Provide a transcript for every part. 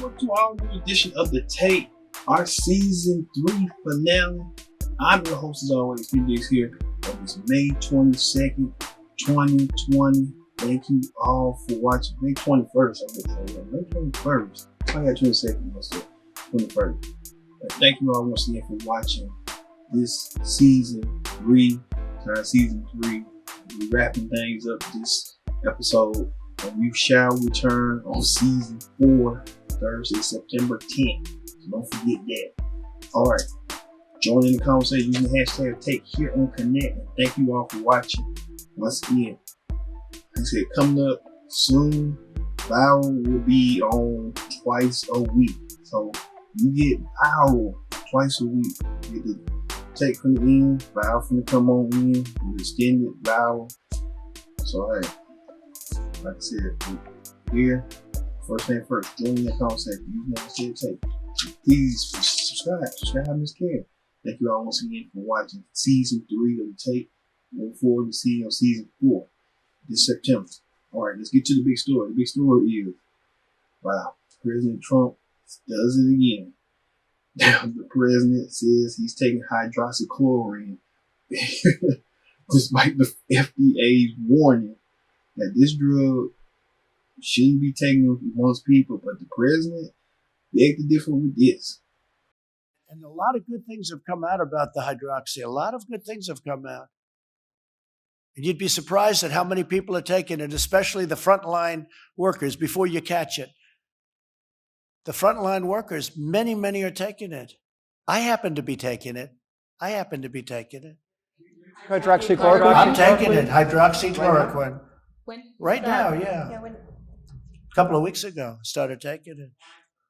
welcome to our new edition of The Tape, our season 3 finale. I'm your host as always, PJ's here. It is May 22nd, 2020. Thank you all for watching. May 21st, I would say that. May 21st. I got 22nd, let's say 21st. But thank you all once again for watching this season 3. Season 3. We're wrapping things up this episode. And we shall return on season 4, Thursday, September 10th. So don't forget that. Alright. Join in the conversation using the hashtag Take here on Connect. And thank you all for watching. Once again, like I said, coming up soon, Viral will be on twice a week. So you get Viral twice a week. You get the Take from the end, Viral from the come on in, with extended Viral. So hey. Like I said, here, first thing first, join the conversation. You know what I'm saying? Please subscribe, Miss Care. Thank you all once again for watching season 3 of The Tape. Look forward to seeing you on season 4 this September. All right, let's get to the big story. The big story is, wow, President Trump does it again. The president says he's taking hydroxychloroquine, despite the FDA's warning that this drug shouldn't be taken amongst people, but the president begged to differ with this. And a lot of good things have come out about the hydroxy. A lot of good things have come out. And you'd be surprised at how many people are taking it, especially the frontline workers, before you catch it. The frontline workers, many are taking it. I happen to be taking it. Hydroxychloroquine? I'm taking it, hydroxychloroquine. When? Right now, yeah. A couple of weeks ago, I started taking it.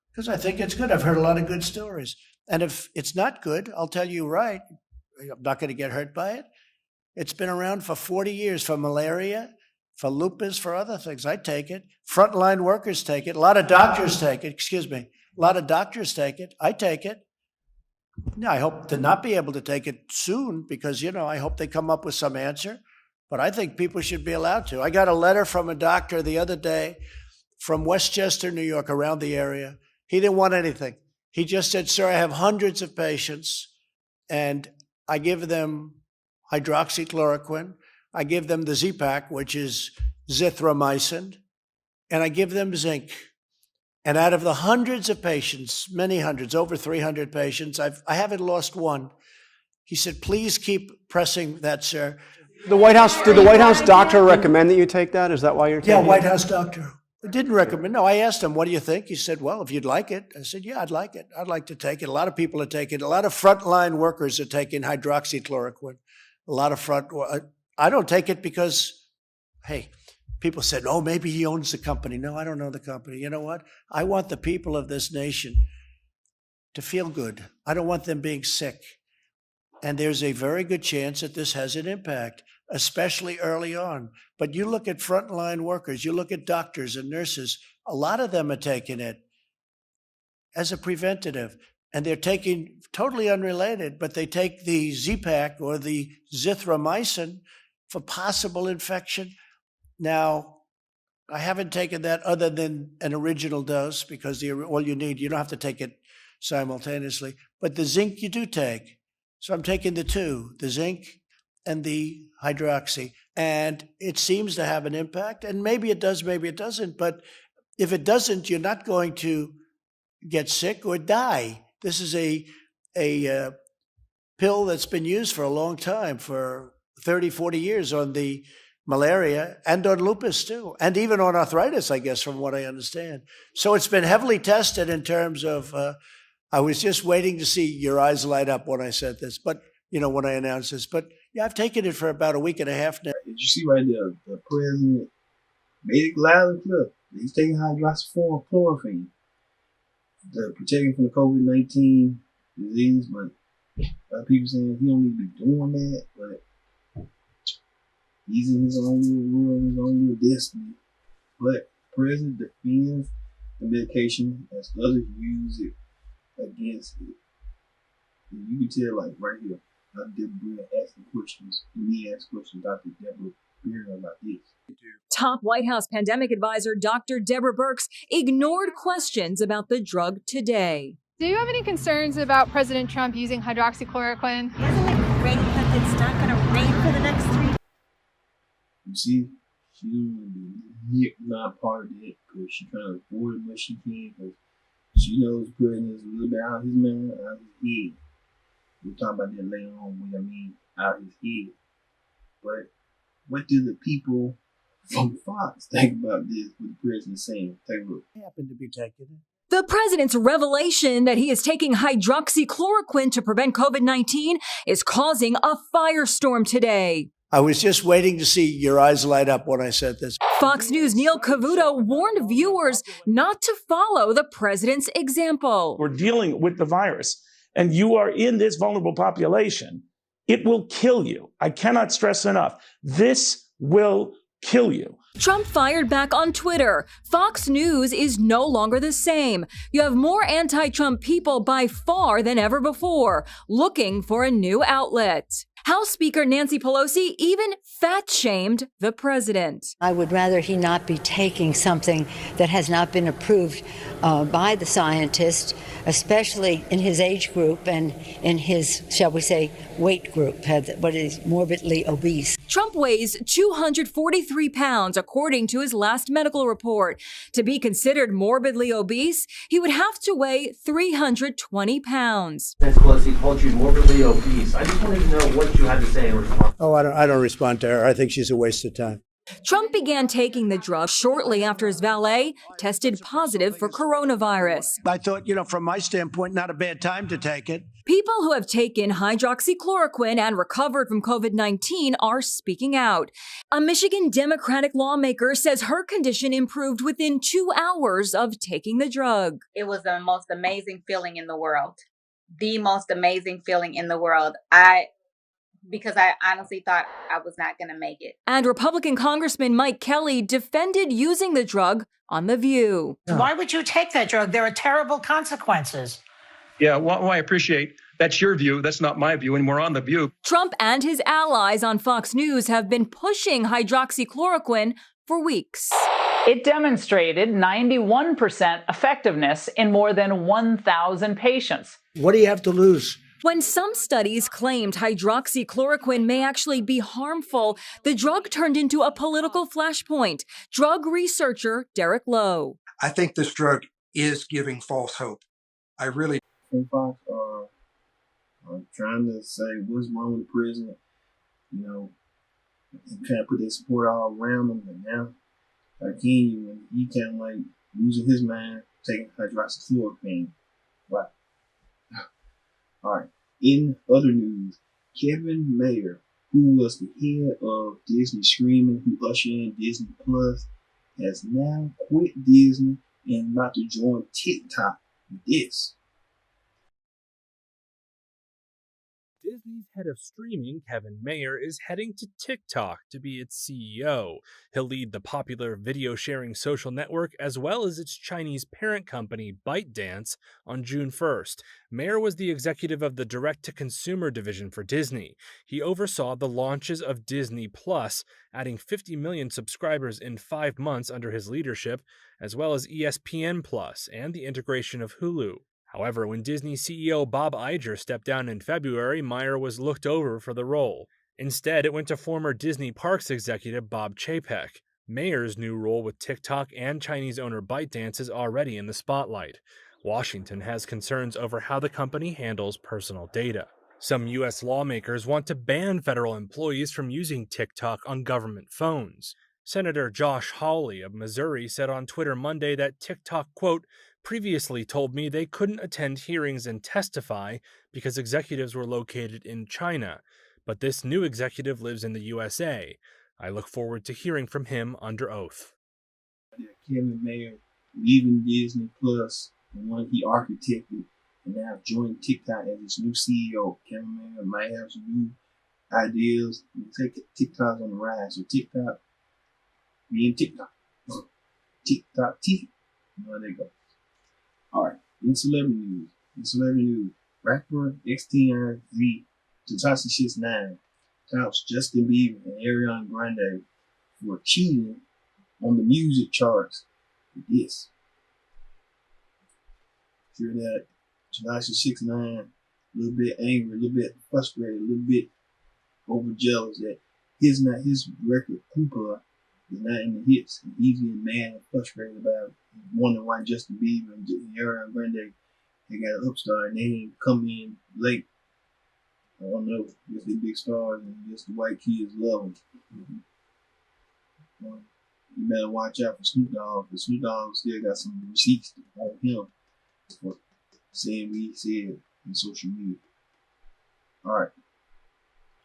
Because I think it's good. I've heard a lot of good stories. And if it's not good, I'll tell you right, I'm not going to get hurt by it. It's been around for 40 years for malaria, for lupus, for other things. I take it. Frontline workers take it. A lot of doctors take it. A lot of doctors take it. I take it. Now, I hope to not be able to take it soon because, I hope they come up with some answer. But I think people should be allowed to. I got a letter from a doctor the other day from Westchester, New York, around the area. He didn't want anything. He just said, sir, I have hundreds of patients, and I give them hydroxychloroquine. I give them the Z-Pak, which is zithromycin, and I give them zinc. And out of the hundreds of patients, many hundreds, over 300 patients, I haven't lost one. He said, please keep pressing that, sir. Did the White House doctor recommend that you take that? Is that why you're taking it? Yeah, White House doctor. Didn't recommend. No, I asked him, what do you think? He said, well, if you'd like it. I said, yeah, I'd like it. I'd like to take it. A lot of people are taking it. A lot of frontline workers are taking hydroxychloroquine. I don't take it because, hey, people said, oh, maybe he owns the company. No, I don't know the company. You know what? I want the people of this nation to feel good. I don't want them being sick. And there's a very good chance that this has an impact, especially early on. But you look at frontline workers, you look at doctors and nurses, a lot of them are taking it as a preventative. And they're taking, totally unrelated, but they take the Z-Pak or the zithromycin for possible infection. Now, I haven't taken that other than an original dose because all you need, you don't have to take it simultaneously. But the zinc you do take. So I'm taking the two, the zinc and the hydroxy. And it seems to have an impact. And maybe it does, maybe it doesn't. But if it doesn't, you're not going to get sick or die. This is a pill that's been used for a long time, for 30, 40 years on the malaria and on lupus too, and even on arthritis, I guess, from what I understand. So it's been heavily tested in terms of, I was just waiting to see your eyes light up when I said this, but, when I announced this. But yeah, I've taken it for about a week and a half now. Did you see right there, the president made it loud and clear. He's taking hydroxychloroquine to protect him from the COVID-19 disease, but a lot of people saying he don't need to be doing that, but he's in his own little world, his own little destiny. But the president defends the medication as others use it against it. And you can tell, like right here, Dr. Deborah asking questions, me ask questions, Dr. Deborah hear about this. Top White House pandemic advisor Dr. Deborah Birx ignored questions about the drug today. Do you have any concerns about President Trump using hydroxychloroquine? He hasn't rained, but it's not going to rain for the next 3 You see, she don't be not part of it because she trying to avoid it what she can because she knows the president is a little bit out of his mind, out of his head. We'll talk about that later on what I mean out of his head. But what do the people from Fox think about this, what the president's saying? Take a look. I happen to be taking it. The president's revelation that he is taking hydroxychloroquine to prevent COVID-19 is causing a firestorm today. I was just waiting to see your eyes light up when I said this. Fox News' Neil Cavuto warned viewers not to follow the president's example. We're dealing with the virus, and you are in this vulnerable population. It will kill you. I cannot stress enough. This will kill you. Trump fired back on Twitter. Fox News is no longer the same. You have more anti-Trump people by far than ever before, looking for a new outlet. House Speaker Nancy Pelosi even fat-shamed the president. I would rather he not be taking something that has not been approved by the scientist, especially in his age group and in his, shall we say, weight group, what is morbidly obese. Trump weighs 243 pounds, according to his last medical report. To be considered morbidly obese, he would have to weigh 320 pounds. Nancy Pelosi called you morbidly obese. I just wanted to know what you had to say in response. Oh, I don't respond to her. I think she's a waste of time. Trump began taking the drug shortly after his valet tested positive for coronavirus. I thought, from my standpoint, not a bad time to take it. People who have taken hydroxychloroquine and recovered from COVID-19 are speaking out. A Michigan Democratic lawmaker says her condition improved within 2 hours of taking the drug. It was the most amazing feeling in the world. The most amazing feeling in the world. Because I honestly thought I was not going to make it. And Republican Congressman Mike Kelly defended using the drug on The View. Why would you take that drug? There are terrible consequences. Yeah, well, I appreciate that's your view. That's not my view, and we're on The View. Trump and his allies on Fox News have been pushing hydroxychloroquine for weeks. It demonstrated 91% effectiveness in more than 1,000 patients. What do you have to lose? When some studies claimed hydroxychloroquine may actually be harmful, the drug turned into a political flashpoint. Drug researcher Derek Lowe. I think this drug is giving false hope. I really think Fox are trying to say what's wrong with the president. And trying to put their support all around him. And now, again, he kind of like losing his mind, taking hydroxychloroquine. Wow. All right. In other news, Kevin Mayer, who was the head of Disney Streaming, who ushered in Disney Plus, has now quit Disney and about to join TikTok with this. Disney's head of streaming, Kevin Mayer, is heading to TikTok to be its CEO. He'll lead the popular video-sharing social network as well as its Chinese parent company, ByteDance, on June 1st. Mayer was the executive of the direct-to-consumer division for Disney. He oversaw the launches of Disney Plus, adding 50 million subscribers in 5 months under his leadership, as well as ESPN Plus and the integration of Hulu. However, when Disney CEO Bob Iger stepped down in February, Mayer was looked over for the role. Instead, it went to former Disney Parks executive Bob Chapek. Mayer's new role with TikTok and Chinese owner ByteDance is already in the spotlight. Washington has concerns over how the company handles personal data. Some U.S. lawmakers want to ban federal employees from using TikTok on government phones. Senator Josh Hawley of Missouri said on Twitter Monday that TikTok, quote, previously told me they couldn't attend hearings and testify because executives were located in China, but this new executive lives in the USA. I look forward to hearing from him under oath. Kevin Mayer leaving Disney Plus, the one he architected, and now joining TikTok as its new CEO. Kevin Mayer might have some new ideas. TikTok's on the rise, so TikTok being TikTok. TikTok TV. You know how they go. Alright, in celebrity news. Rapper X10Z, Tekashi 69, touts Justin Bieber and Ariana Grande for cheating on the music charts with this. Hear that? Tanashi 6ix9ine, a little bit angry, a little bit frustrated, a little bit overjealous that his record Hoopla is not in the hits, and he's getting mad and frustrated about it. Wondering why Justin Bieber and Ariana Grande, they got an upstart and they ain't come in late. I don't know. I guess they big stars and just the white kids love them. You better watch out for Snoop Dogg, because Snoop Dogg still got some receipts on him for saying what he said in social media. Alright.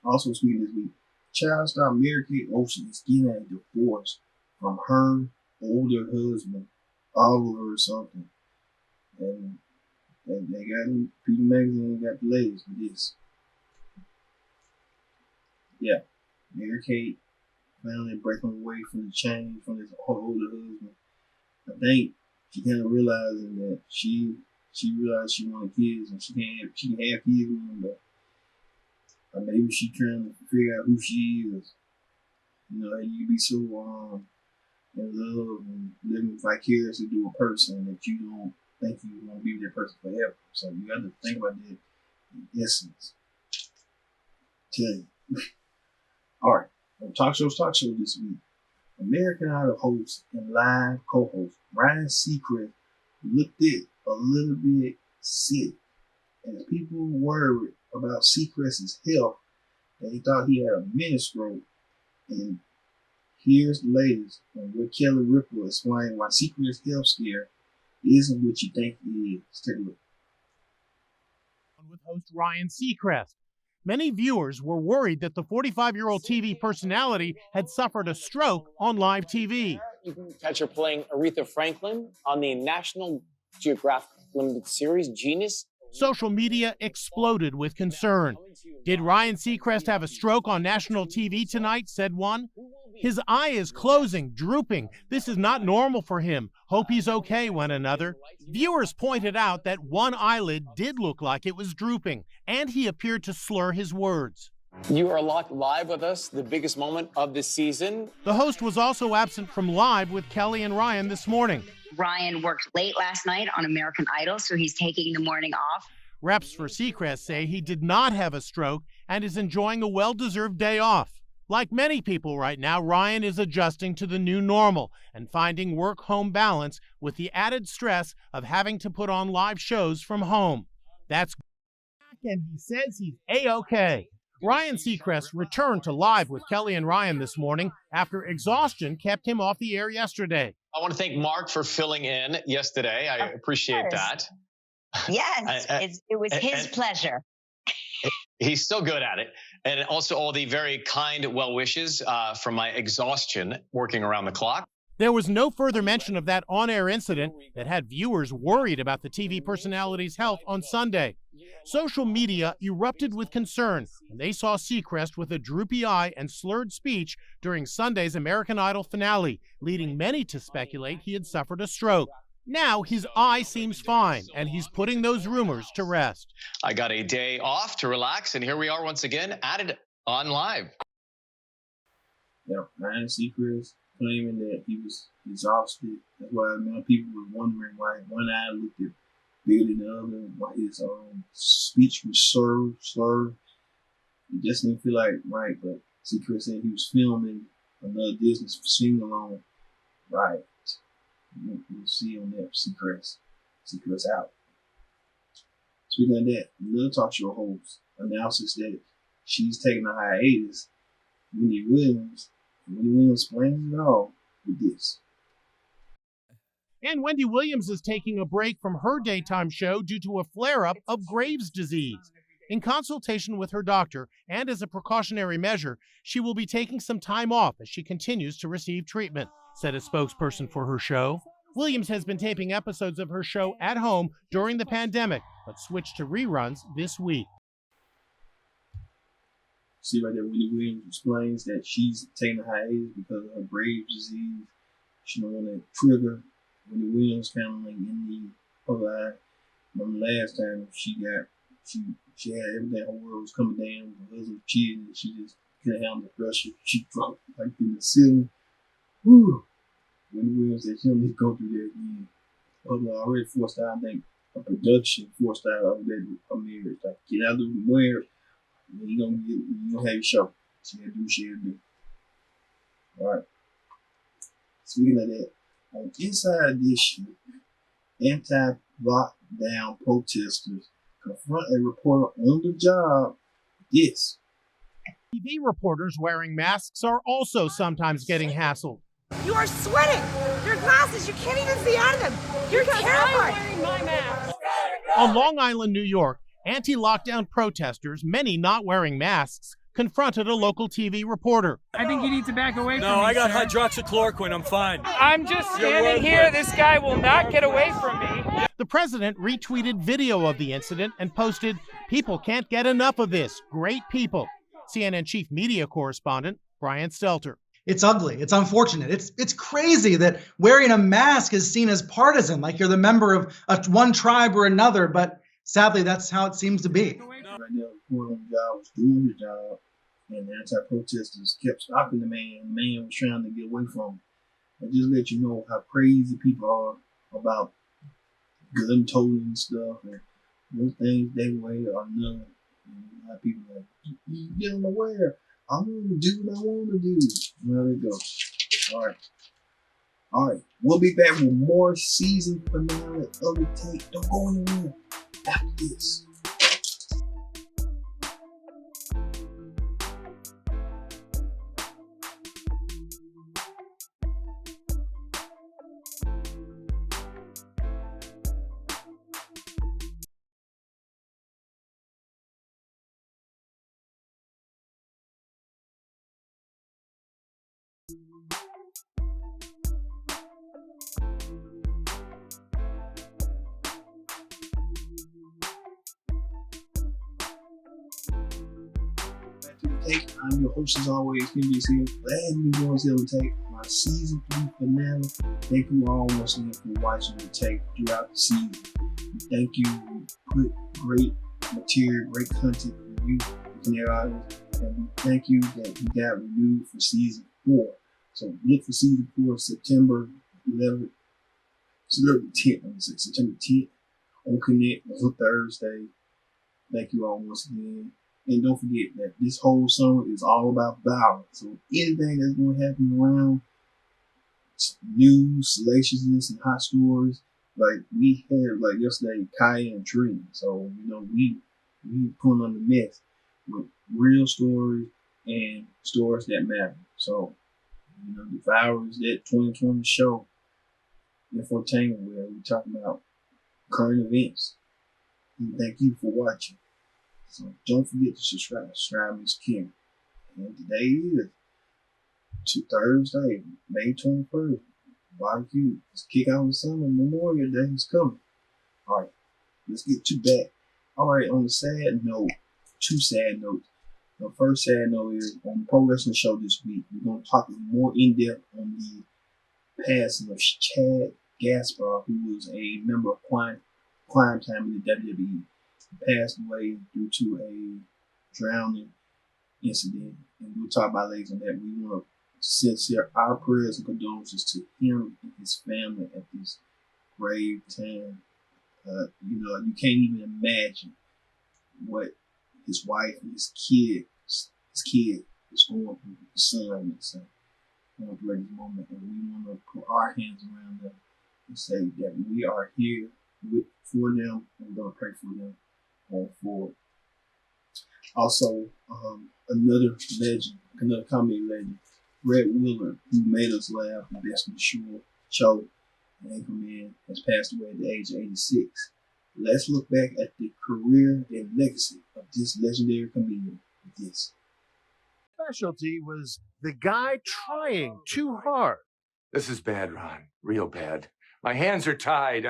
Also speaking this week, child star Mary-Kate Olsen is getting a divorce from her older husband, Oliver or something. And they got People Magazine got the latest with this. Yeah, Mary-Kate finally breaking away from the chain from his older husband. I think she kind of realizing that she realized she wanted kids and she can have kids with him, but maybe she trying to figure out who she is. You know, you be so in love and living vicariously through a person that you don't think you want to be with that person forever. So you got to think about that in essence. Tell you. All right, on Talk Show this week, American Idol host and live co-host Ryan Seacrest looked it a little bit sick, as people worried about Seacrest's health. They thought he had a mini stroke, and here's the latest on what Kelly Ripa explained why Seacrest's health scare isn't what you think it is. Take a look. With host Ryan Seacrest. Many viewers were worried that the 45-year-old TV personality had suffered a stroke on live TV. You can catch her playing Aretha Franklin on the National Geographic limited series Genius. Social media exploded with concern. Did Ryan Seacrest have a stroke on national TV tonight, said one. His eye is closing, drooping. This is not normal for him. Hope he's okay, went another. Viewers pointed out that one eyelid did look like it was drooping, and he appeared to slur his words. You are locked live with us, the biggest moment of the season. The host was also absent from Live with Kelly and Ryan this morning. Ryan worked late last night on American Idol, so he's taking the morning off. Reps for Seacrest say he did not have a stroke and is enjoying a well-deserved day off. Like many people right now, Ryan is adjusting to the new normal and finding work-home balance with the added stress of having to put on live shows from home. That's and he says he's A-OK. Ryan Seacrest returned to Live with Kelly and Ryan this morning after exhaustion kept him off the air yesterday. I want to thank Mark for filling in yesterday. I appreciate that. Yes, it was his pleasure. He's so good at it. And also all the very kind well wishes from my exhaustion working around the clock. There was no further mention of that on-air incident that had viewers worried about the TV personality's health on Sunday. Social media erupted with concern when they saw Seacrest with a droopy eye and slurred speech during Sunday's American Idol finale, leading many to speculate he had suffered a stroke. Now his eye seems fine, and he's putting those rumors to rest. I got a day off to relax, and here we are once again at it on Live. Yeah, Ryan Seacrest claiming that he was exhausted. That's why many people were wondering why one eye looked bigger than the other, why his speech was slurred. It just didn't feel like right, but Seacrest said he was filming another Disney sing-along. Right. We'll see on that. Seacrest out. Speaking of that, another talk show host announces that she's taking a hiatus. Wendy Williams explains it all with this. And Wendy Williams is taking a break from her daytime show due to a flare-up of Graves' disease. In consultation with her doctor and as a precautionary measure, she will be taking some time off as she continues to receive treatment, said a spokesperson for her show. Williams has been taping episodes of her show at home during the pandemic, but switched to reruns this week. See right there, Wendy Williams explains that she's taking a hiatus because of her Graves' disease. She don't want to trigger Wendy Williams kind of like in the eye. Remember last time she had everything, her world was coming down, her husband cheating, and she just couldn't handle the pressure. She dropped like in the ceiling. Whew. When Williams said she'll need to go through that again. Already forced out, I think, a production forced out of that premiere. Like, get out of the way, and you gonna have your show. She gotta do what she gotta do. Alright. Speaking of that, on Inside Edition, anti-lockdown protesters confront a reporter on the job. This. TV reporters wearing masks are also sometimes getting hassled. You are sweating. Your glasses, you can't even see out of them. You're terrified. I'm wearing my mask. On Long Island, New York, anti-lockdown protesters, many not wearing masks, confronted a local TV reporter. I think you need to back away from me. No, I got sir. hydroxychloroquine. I'm fine. I'm just standing here. This guy will not get away from me. The president retweeted video of the incident and posted, "People can't get enough of this. Great people." CNN chief media correspondent Brian Stelter. It's ugly. It's unfortunate. It's crazy that wearing a mask is seen as partisan, like you're the member of one tribe or another. But sadly, that's how it seems to be. Right now, the reporter on the job was doing his job, and the anti-protesters kept stopping the man. The man was trying to get away from him. I just let you know how crazy people are about gun toting and stuff, and one thing they way or another. A lot of people are like, you get aware. I want to do what I want to do. There we go. All right. We'll be back with more season finale of the Take. Don't go anywhere after this. Take. I'm your host as always, PD's here. Glad you joined us here to Take my season 3 finale. Thank you all once again for watching the Take throughout the season. Thank you. We put great material, great content for you, and we thank you that we got renewed for season 4. So look for season 4, September 11th. September 10th. September 10th on Connect on Thursday. Thank you all once again. And don't forget that this whole summer is all about violence. So anything that's going to happen around news, salaciousness, and hot stories, like we had like yesterday, Kaya and Trina. So, we put on the mess with real stories and stories that matter. So, the Virus, that 2020 show, infotainment, where we talk about current events. And thank you for watching. So don't forget to subscribe. Subscribe is king. And today is Thursday, May 21st. Barbecue. Let's kick out the summer. Memorial Day is coming. All right, let's get to that. All right, on a sad note, 2 sad notes. The first sad note is on the Pro Wrestling Show this week. We're going to talk more in depth on the passing of Chad Gaspar, who was a member of Prime Time in the WWE. Passed away due to a drowning incident, and we'll talk about later on that. We want to sincere our prayers and condolences to him and his family at this grave time. You can't even imagine what his wife and his kid is going through. His son is going through at this moment, and we want to put our hands around them and say that we are here for them, and we're going to pray for them going forward. Also, another legend, another comedy legend, Red Willard, who made us laugh on Best in the Show, and Anchorman, has passed away at the age of 86. Let's look back at the career and legacy of this legendary comedian with this. Specialty was the guy trying too hard. This is bad, Ron. Real bad. My hands are tied.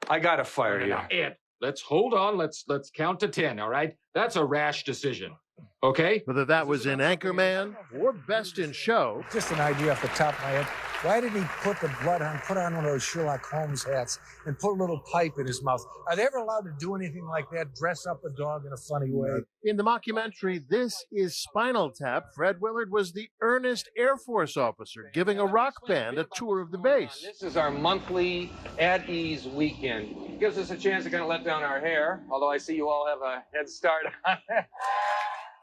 I gotta fire you. Ed, let's hold on. Let's count to 10, all right? That's a rash decision. Okay. Whether that was in Anchorman or Best in Show. Just an idea off the top of my head. Why did he put on one of those Sherlock Holmes hats and put a little pipe in his mouth? Are they ever allowed to do anything like that, dress up a dog in a funny way? In the mockumentary, This is Spinal Tap, Fred Willard was the earnest Air Force officer giving a rock band a tour of the base. This is our monthly at ease weekend. It gives us a chance to kind of let down our hair, although I see you all have a head start on it.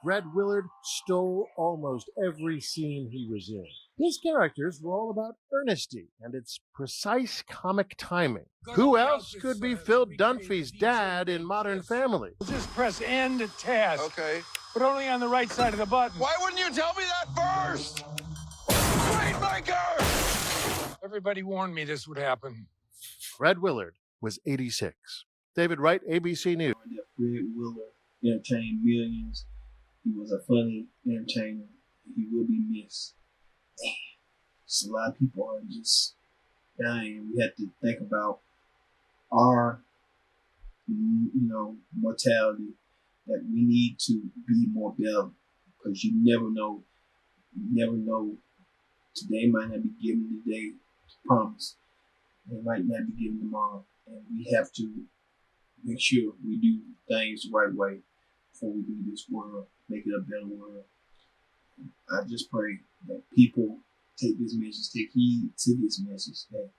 Fred Willard stole almost every scene he was in. His characters were all about earnesty and its precise comic timing. Who else could be Phil Dunphy's dad in Modern Family? Just press end to task. Okay. But only on the right side of the button. Why wouldn't you tell me that first? Rainmaker! Everybody warned me this would happen. Fred Willard was 86. David Wright, ABC News. Fred Willard entertained millions. He was a funny entertainer. He will be missed. Damn. Just a lot of people are just dying. We have to think about our, mortality, that we need to be more better, because you never know. Today might not be given today to promise. It might not be given tomorrow. And we have to make sure we do things the right way before we leave this world, make it a better world. I just pray that people take this message, take heed to this message, that,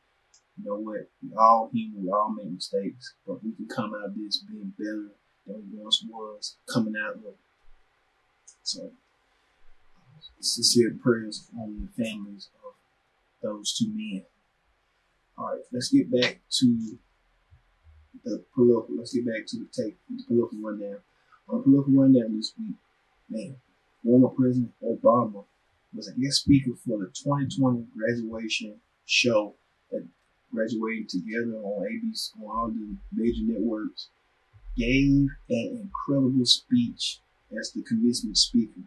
you know what, we all human, we all make mistakes, but we can come out of this being better than we once was coming out of it. So, sincere prayers on the families of those two men. All right, let's get back to the political. Let's get back to the political rundown. On the political rundown this week, man, former President Obama was a guest speaker for the 2020 graduation show that graduated together on ABC, on all the major networks. Gave an incredible speech as the commencement speaker,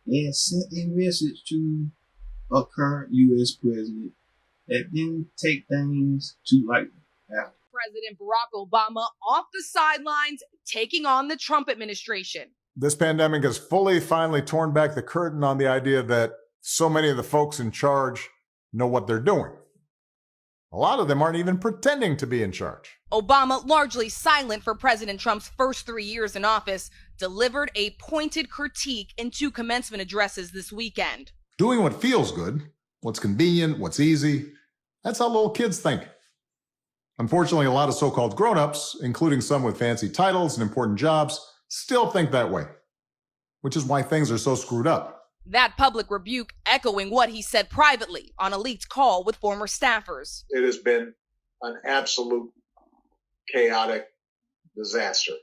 and sent a message to a current U.S. president that didn't take things too lightly after. President Barack Obama off the sidelines, taking on the Trump administration. This pandemic has finally torn back the curtain on the idea that so many of the folks in charge know what they're doing. A lot of them aren't even pretending to be in charge. Obama, largely silent for President Trump's first 3 years in office, delivered a pointed critique in 2 commencement addresses this weekend. Doing what feels good, what's convenient, what's easy, that's how little kids think. Unfortunately, a lot of so-called grown-ups, including some with fancy titles and important jobs, still think that way, which is why things are so screwed up. That public rebuke echoing what he said privately on a leaked call with former staffers. It has been an absolute chaotic disaster.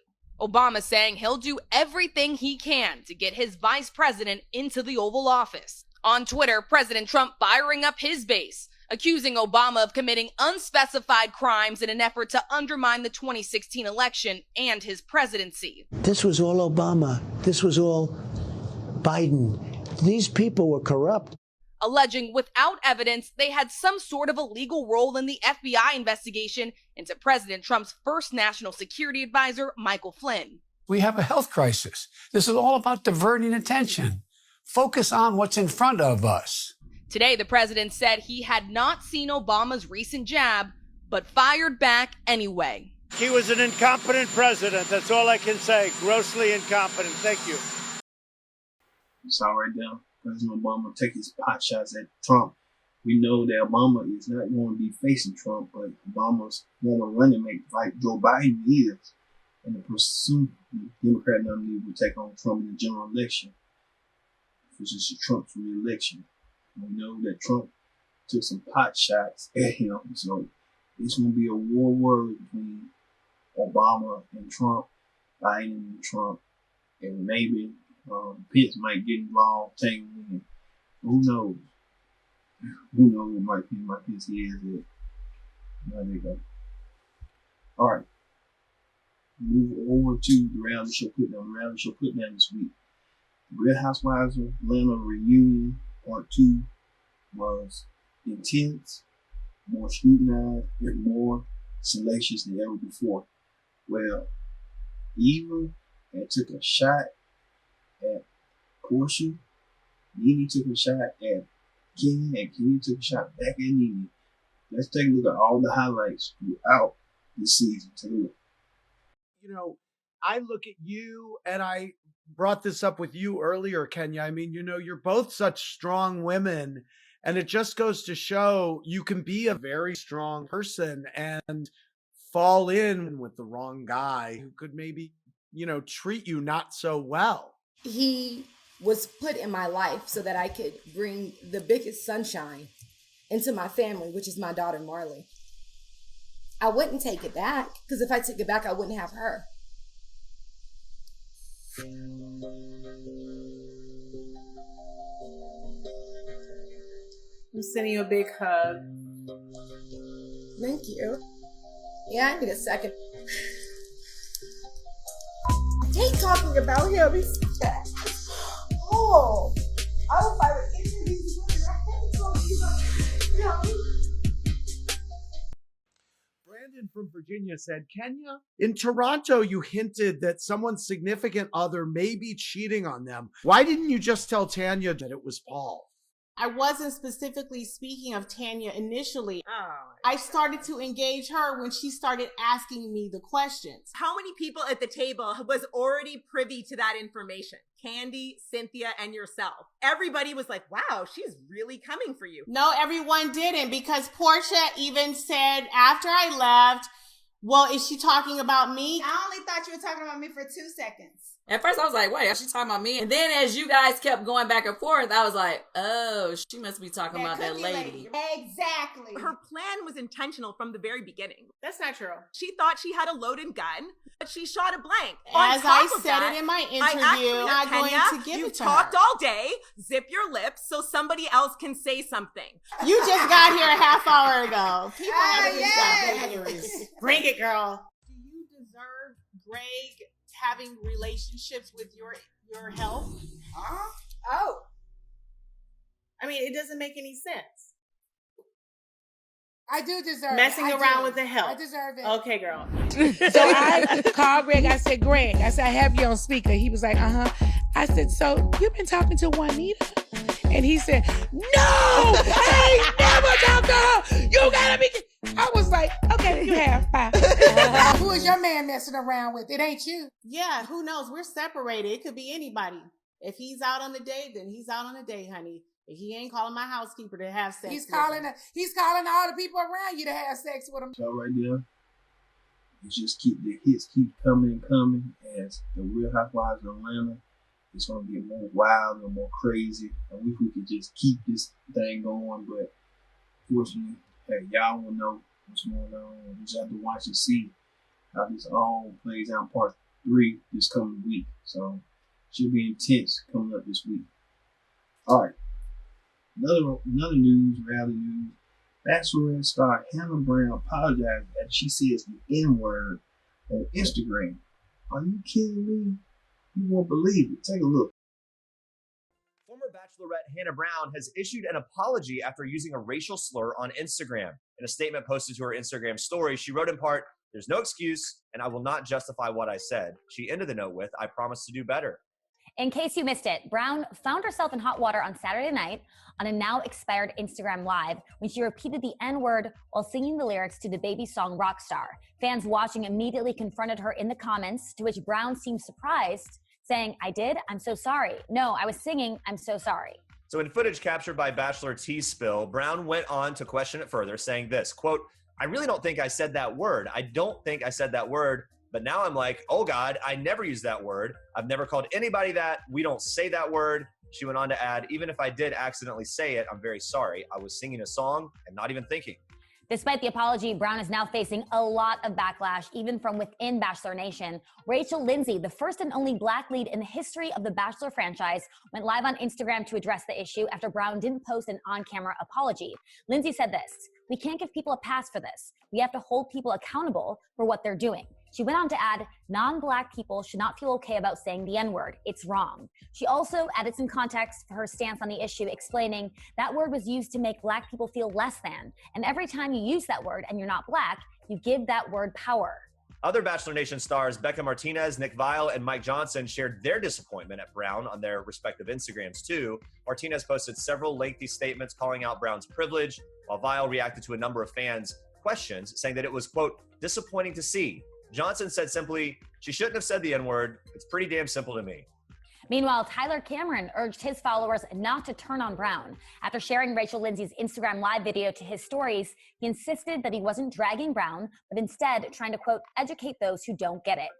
Obama saying he'll do everything he can to get his vice president into the Oval Office. On Twitter, President Trump firing up his base, accusing Obama of committing unspecified crimes in an effort to undermine the 2016 election and his presidency. This was all Obama. This was all Biden. These people were corrupt. Alleging without evidence they had some sort of a legal role in the FBI investigation into President Trump's first national security advisor, Michael Flynn. We have a health crisis. This is all about diverting attention. Focus on what's in front of us. Today, the president said he had not seen Obama's recent jab, but fired back anyway. He was an incompetent president. That's all I can say. Grossly incompetent. Thank you. You saw right there, President Obama take his pot shots at Trump. We know that Obama is not going to be facing Trump, but Obama's former running mate, like Joe Biden, is. And the presumed Democrat nominee will take on Trump in the general election, which is Trump's re-election. We know that Trump took some pot shots at him, so it's going to be a war word between Obama and Trump, Biden and Trump, and maybe Pence might get involved, tangle in. Who knows? Who knows what Mike Pence is at? There they go. All right. Move over to the reality show putdown. The reality show putdown this week. The Real Housewives of Atlanta reunion part 2 was intense, more scrutinized, and more salacious than ever before. Well, Eva had took a shot at Portia. Nene took a shot at Kenya, and Kenya took a shot back at Nene. Let's take a look at all the highlights throughout the season. Take a look. You know, I look at you, and I brought this up with you earlier, Kenya. I mean, you know, you're both such strong women, and it just goes to show you can be a very strong person and fall in with the wrong guy who could maybe, you know, treat you not so well. He was put in my life so that I could bring the biggest sunshine into my family, which is my daughter, Marley. I wouldn't take it back, because if I took it back, I wouldn't have her. I'm sending you a big hug. Thank you. Yeah, I need a second. I hate talking about him. He's such a... Oh, I hope I would interview these women. I hate talking about him. Brandon from Virginia said, Kenya, in Toronto, you hinted that someone's significant other may be cheating on them. Why didn't you just tell Tanya that it was Paul? I wasn't specifically speaking of Tanya initially. I started to engage her when she started asking me the questions. How many people at the table was already privy to that information? Candy, Cynthia, and yourself. Everybody was like, wow, she's really coming for you. No, everyone didn't, because Portia even said after I left, well, is she talking about me? I only thought you were talking about me for 2 seconds. At first, I was like, wait, she's talking about me. And then as you guys kept going back and forth, I was like, oh, she must be talking about that lady. Exactly. Her plan was intentional from the very beginning. That's not true. She thought she had a loaded gun, but she shot a blank. As I said it in my interview, I'm not going to give it to her. You talked all day, zip your lips so somebody else can say something. You just got here a half hour ago. People have to Bring it, girl. Do you deserve Greg having relationships with your health? Huh? Oh. I mean, it doesn't make any sense. I do deserve messing it. around with the health. I deserve it. Okay, girl. So I called Greg. I said, Greg, I have you on speaker. He was like, I said, so you've been talking to Juanita? And he said, no, I ain't never talked to her. You gotta be. I was like, okay, you have. Bye. Who is your man messing around with? It ain't you. Yeah, who knows? We're separated. It could be anybody. If he's out on a date, then he's out on a date, honey. If he ain't calling my housekeeper to have sex. He's calling all the people around you to have sex with him. So right there, it's just keep the hits keep coming and coming as the Real Housewives of Atlanta. It's gonna get more wild and more crazy. I wish we could just keep this thing going, but fortunately, hey, y'all will know what's going on. We just have to watch and see how this all plays out in part 3 this coming week. So should be intense coming up this week. All right. Another news, reality news. Bachelorette star Hannah Brown apologized after she says the N-word on Instagram. Are you kidding me? You won't believe it. Take a look. Former Bachelorette Hannah Brown has issued an apology after using a racial slur on Instagram. In a statement posted to her Instagram story, she wrote in part, "There's no excuse, and I will not justify what I said." She ended the note with, "I promise to do better." In case you missed it, Brown found herself in hot water on Saturday night on a now expired Instagram Live when she repeated the N-word while singing the lyrics to the baby song Rockstar. Fans watching immediately confronted her in the comments, to which Brown seemed surprised, saying, "I did? I'm so sorry. No, I was singing. I'm so sorry." So in footage captured by Bachelor Tea Spill, Brown went on to question it further, saying this, quote, "I really don't think I said that word. I don't think I said that word. But now I'm like, oh God, I never used that word. I've never called anybody that. We don't say that word." She went on to add, "Even if I did accidentally say it, I'm very sorry. I was singing a song and not even thinking." Despite the apology, Brown is now facing a lot of backlash, even from within Bachelor Nation. Rachel Lindsay, the first and only Black lead in the history of the Bachelor franchise, went live on Instagram to address the issue after Brown didn't post an on-camera apology. Lindsay said this, "We can't give people a pass for this. We have to hold people accountable for what they're doing." She went on to add, "Non-Black people should not feel okay about saying the N-word. It's wrong." She also added some context for her stance on the issue, explaining that word was used to make Black people feel less than. And every time you use that word and you're not Black, you give that word power. Other Bachelor Nation stars Becca Martinez, Nick Viall, and Mike Johnson shared their disappointment at Brown on their respective Instagrams too. Martinez posted several lengthy statements calling out Brown's privilege, while Viall reacted to a number of fans' questions, saying that it was, quote, disappointing to see. Johnson said simply, she shouldn't have said the N-word. It's pretty damn simple to me. Meanwhile, Tyler Cameron urged his followers not to turn on Brown. After sharing Rachel Lindsay's Instagram live video to his stories, he insisted that he wasn't dragging Brown, but instead trying to, quote, educate those who don't get it.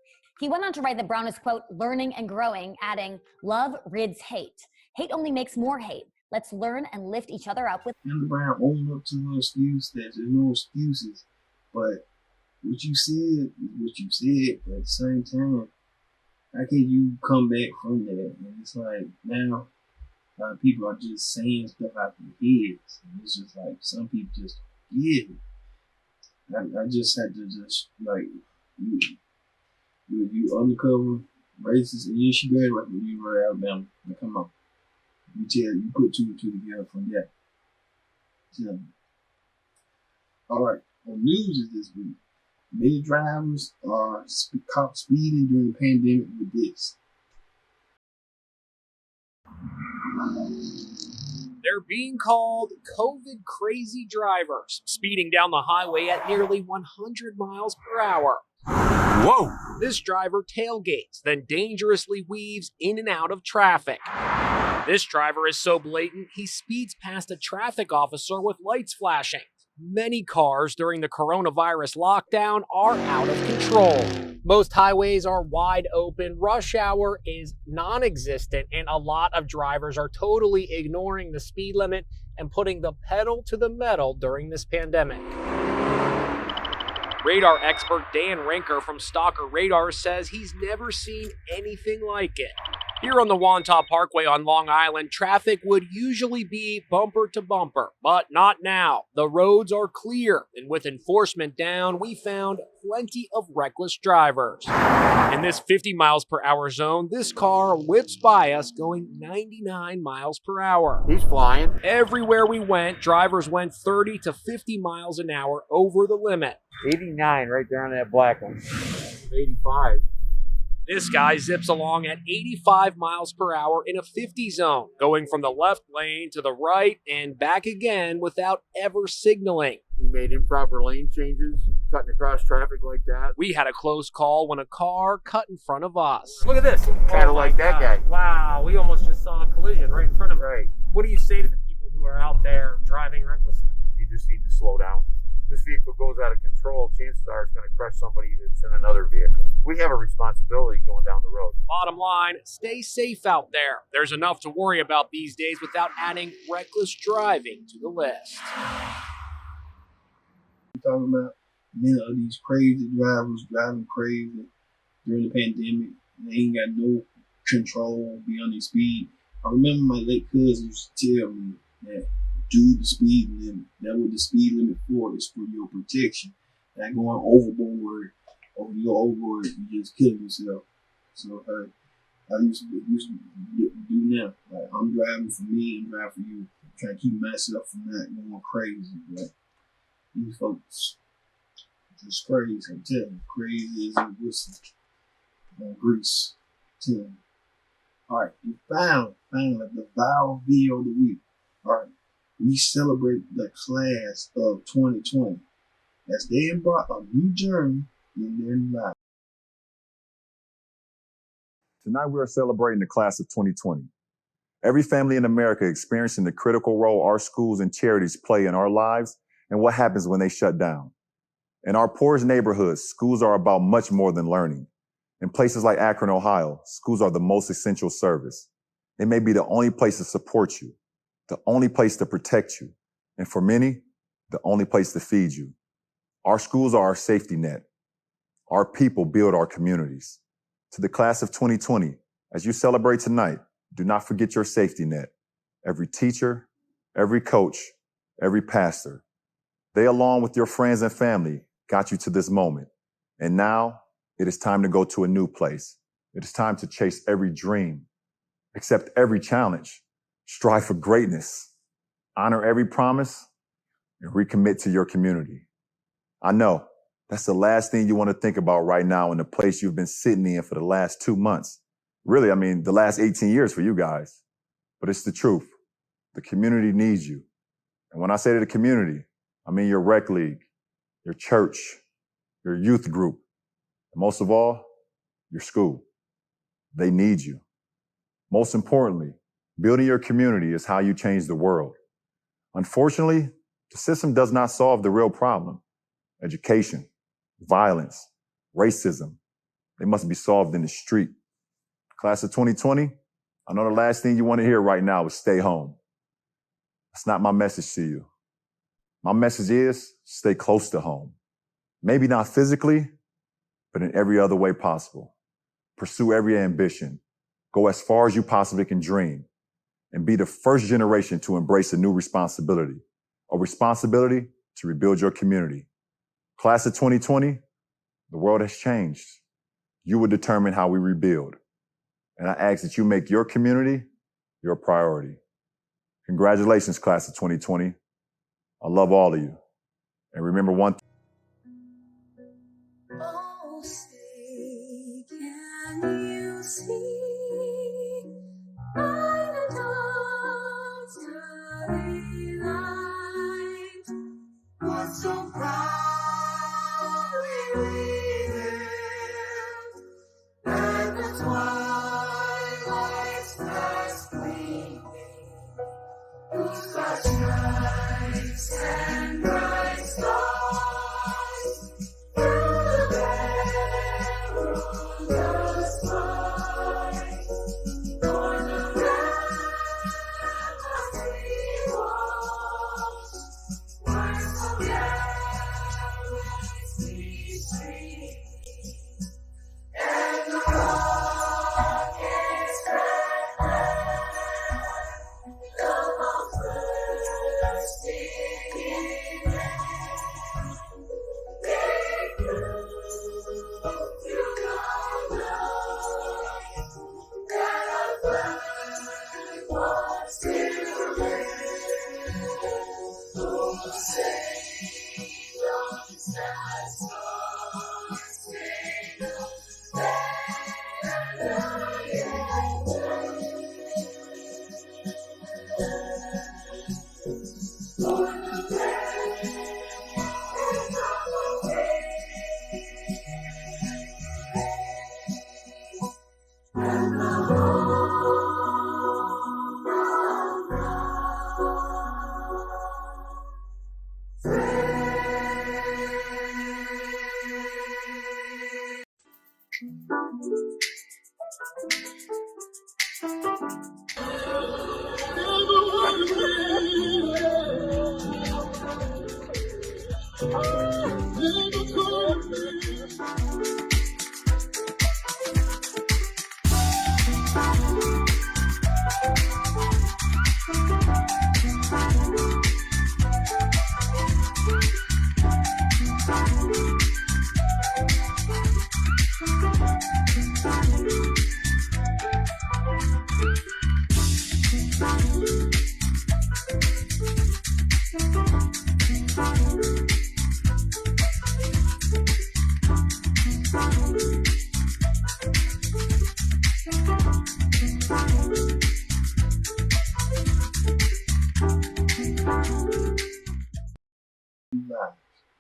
He went on to write that Brown is, quote, learning and growing, adding, love rids hate. Hate only makes more hate. Let's learn and lift each other up with... And Brown owned up to her excuse that there's no excuses. But what you said is what you said, but at the same time, how can you come back from that? And it's like, now, people are just saying stuff out their heads. And it's just like, some people just get it. I just had to just, like, you undercover racist, and you should graduate from the University of Alabama. Now, come on. You put two and two together from that. So, all right, on news this week. Many drivers are caught speeding during the pandemic with this. They're being called COVID crazy drivers, speeding down the highway at nearly 100 miles per hour. Whoa! This driver tailgates, then dangerously weaves in and out of traffic. This driver is so blatant, he speeds past a traffic officer with lights flashing. Many cars during the coronavirus lockdown are out of control. Most highways are wide open, rush hour is non-existent, and a lot of drivers are totally ignoring the speed limit and putting the pedal to the metal during this pandemic. Radar expert Dan Rinker from Stalker Radar says he's never seen anything like it. Here on the Wantagh Parkway on Long Island, traffic would usually be bumper to bumper, but not now. The roads are clear, and with enforcement down, we found plenty of reckless drivers. In this 50 miles per hour zone, this car whips by us going 99 miles per hour. He's flying. Everywhere we went, drivers went 30 to 50 miles an hour over the limit. 89 right there on that black one. 85. This guy zips along at 85 miles per hour in a 50 zone, going from the left lane to the right and back again without ever signaling. He made improper lane changes, cutting across traffic like that. We had a close call when a car cut in front of us. Look at this. Kind of like that guy. Wow, we almost just saw a collision right in front of us. Right. What do you say to the people who are out there driving recklessly? You just need to slow down. This vehicle goes out of control, chances are it's going to crush somebody that's in another vehicle. We have a responsibility going down the road. Bottom line, stay safe out there. There's enough to worry about these days without adding reckless driving to the list. We're talking about many of these crazy drivers driving crazy during the pandemic. They ain't got no control beyond their speed. I remember my late cousin used to tell me that do the speed limit. That's what the speed limit for is, for your protection. Not going overboard, you just kill yourself. So I used to do now. Like, I'm driving for me and drive for you. I'm trying to keep myself from not going crazy. But these folks just crazy. I'm telling you, crazy as a whistle on grease. I'm telling you. All right, we found the viral video of the week. All right. We celebrate the class of 2020 as they embark a new journey in their lives. Tonight we are celebrating the class of 2020. Every family in America experiencing the critical role our schools and charities play in our lives and what happens when they shut down. In our poorest neighborhoods, schools are about much more than learning. In places like Akron, Ohio, schools are the most essential service. It may be the only place to support you, the only place to protect you, and for many, the only place to feed you. Our schools are our safety net. Our people build our communities. To the class of 2020, as you celebrate tonight, do not forget your safety net. Every teacher, every coach, every pastor, they along with your friends and family got you to this moment. And now it is time to go to a new place. It is time to chase every dream, accept every challenge, strive for greatness, honor every promise, and recommit to your community. I know That's the last thing you want to think about right now in the place you've been sitting in for the last 2 months. Really, I mean, the last 18 years for you guys. But it's the truth. The community needs you. And when I say to the community, I mean your rec league, your church, your youth group, and most of all, your school. They need you. Most importantly, building your community is how you change the world. Unfortunately, the system does not solve the real problem. Education, violence, racism, they must be solved in the street. Class of 2020, I know the last thing you want to hear right now is stay home. That's not my message to you. My message is stay close to home. Maybe not physically, but in every other way possible. Pursue every ambition. Go as far as you possibly can dream. And be the first generation to embrace a new responsibility. A responsibility to rebuild your community. Class of 2020, the world has changed. You will determine how we rebuild. And I ask that you make your community your priority. Congratulations, class of 2020. I love all of you. And remember one thing. Oh, say, can you see by the dawn's early light what so proudly we hailed at the twilight's last gleaming, whose such nights and bright stars through the perilous fight, o'er the ramparty walls, where so gallantly streaming, and the rockets crack the most bursting in they through the night that our flag was still there. Oh, say, don't stand still,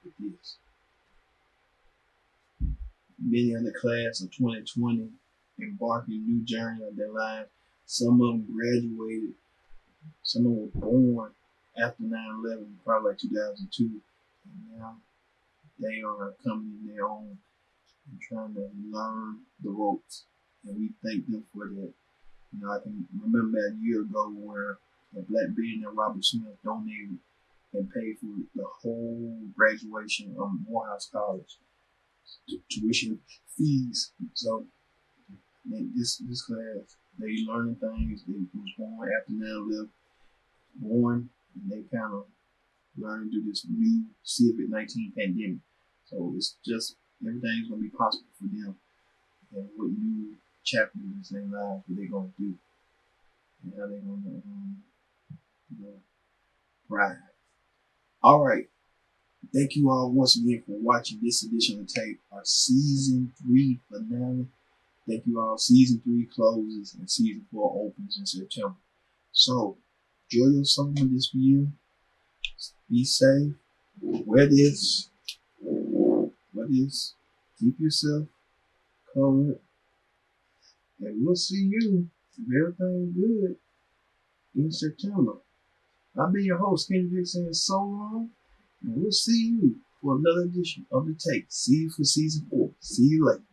with this. Many in the class of 2020 embarked on a new journey of their lives. Some of them graduated. Some of them were born after 9/11, probably like 2002. And now they are coming in their own and trying to learn the ropes. And we thank them for that. You know, I can remember a year ago where a black billionaire, Robert Smith, donated and paid for the whole graduation of Morehouse College, tuition fees. So this class, they learning things. They was born after 9/11, born, and they kind of learning through this new COVID-19 pandemic. So it's just everything's gonna be possible for them. And what new chapters in their lives what they're gonna do, and how they're gonna thrive. All right. Thank you all once again for watching this edition of the tape, our season 3 finale. Thank you all. Season 3 closes and season 4 opens in September. So, enjoy your summer this year. Be safe. Wear this. Keep yourself covered. And we'll see you, if everything good, in September. I've been your host, Kenny Vick, saying so long. And we'll see you for another edition of The Tape. See you for season 4. See you later.